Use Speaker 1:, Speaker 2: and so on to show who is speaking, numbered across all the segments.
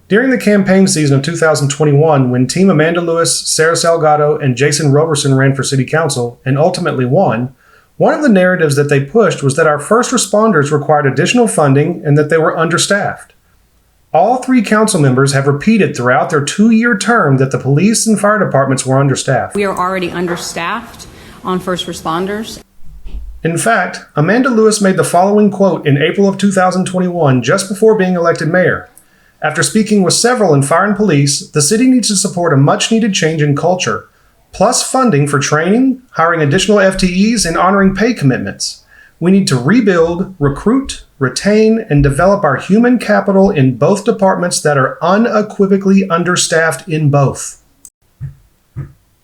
Speaker 1: During the campaign season of 2021, when Team Amanda Lewis, Sarah Salgado, and Jason Roberson ran for city council and ultimately won, one of the narratives that they pushed was that our first responders required additional funding and that they were understaffed. All three council members have repeated throughout their 2-year term that the police and fire departments were understaffed.
Speaker 2: We are already understaffed on first responders.
Speaker 1: In fact, Amanda Lewis made the following quote in April of 2021, just before being elected mayor. After speaking with several in fire and police, the city needs to support a much-needed change in culture, plus funding for training, hiring additional FTEs, and honoring pay commitments. We need to rebuild, recruit, retain, and develop our human capital in both departments that are unequivocally understaffed in both.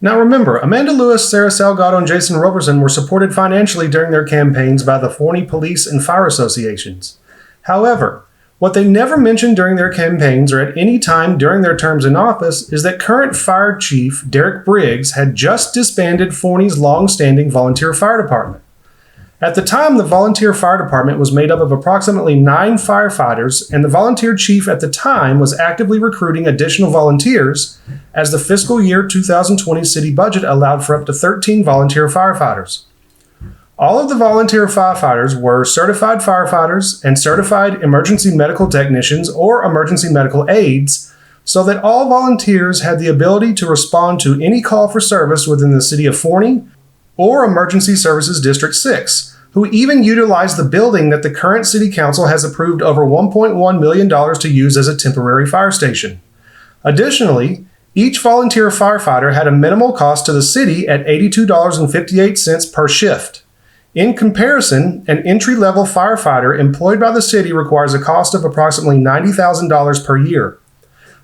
Speaker 1: Now remember, Amanda Lewis, Sarah Salgado, and Jason Roberson were supported financially during their campaigns by the Forney Police and Fire Associations. However, what they never mentioned during their campaigns or at any time during their terms in office is that current Fire Chief Derek Briggs had just disbanded Forney's long-standing volunteer fire department. At the time, the volunteer fire department was made up of approximately 9 firefighters, and the volunteer chief at the time was actively recruiting additional volunteers as the fiscal year 2020 city budget allowed for up to 13 volunteer firefighters. All of the volunteer firefighters were certified firefighters and certified emergency medical technicians or emergency medical aides, so that all volunteers had the ability to respond to any call for service within the city of Forney or Emergency Services District 6, who even utilized the building that the current city council has approved over $1.1 million to use as a temporary fire station. Additionally, each volunteer firefighter had a minimal cost to the city at $82.58 per shift. In comparison, an entry-level firefighter employed by the city requires a cost of approximately $90,000 per year.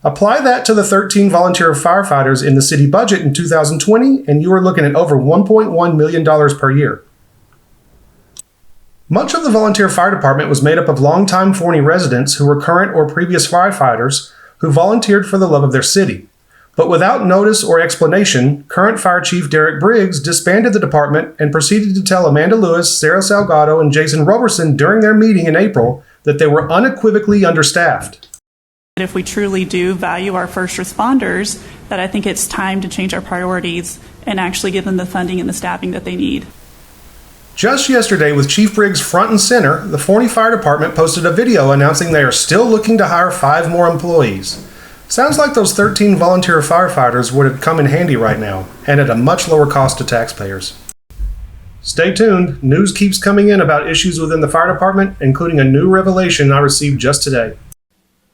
Speaker 1: Apply that to the 13 volunteer firefighters in the city budget in 2020, and you are looking at over $1.1 million per year. Much of the volunteer fire department was made up of longtime Forney residents who were current or previous firefighters who volunteered for the love of their city. But without notice or explanation, current Fire Chief Derek Briggs disbanded the department and proceeded to tell Amanda Lewis, Sarah Salgado, and Jason Roberson during their meeting in April that they were unequivocally understaffed.
Speaker 3: If we truly do value our first responders, that I think it's time to change our priorities and actually give them the funding and the staffing that they need.
Speaker 1: Just yesterday, with Chief Briggs front and center, the Forney Fire Department posted a video announcing they are still looking to hire 5 more employees. Sounds like those 13 volunteer firefighters would have come in handy right now, and at a much lower cost to taxpayers. Stay tuned. News keeps coming in about issues within the fire department, including a new revelation I received just today.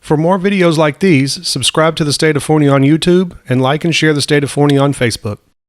Speaker 1: For more videos like these, subscribe to the State of Forney on YouTube and like and share the State of Forney on Facebook.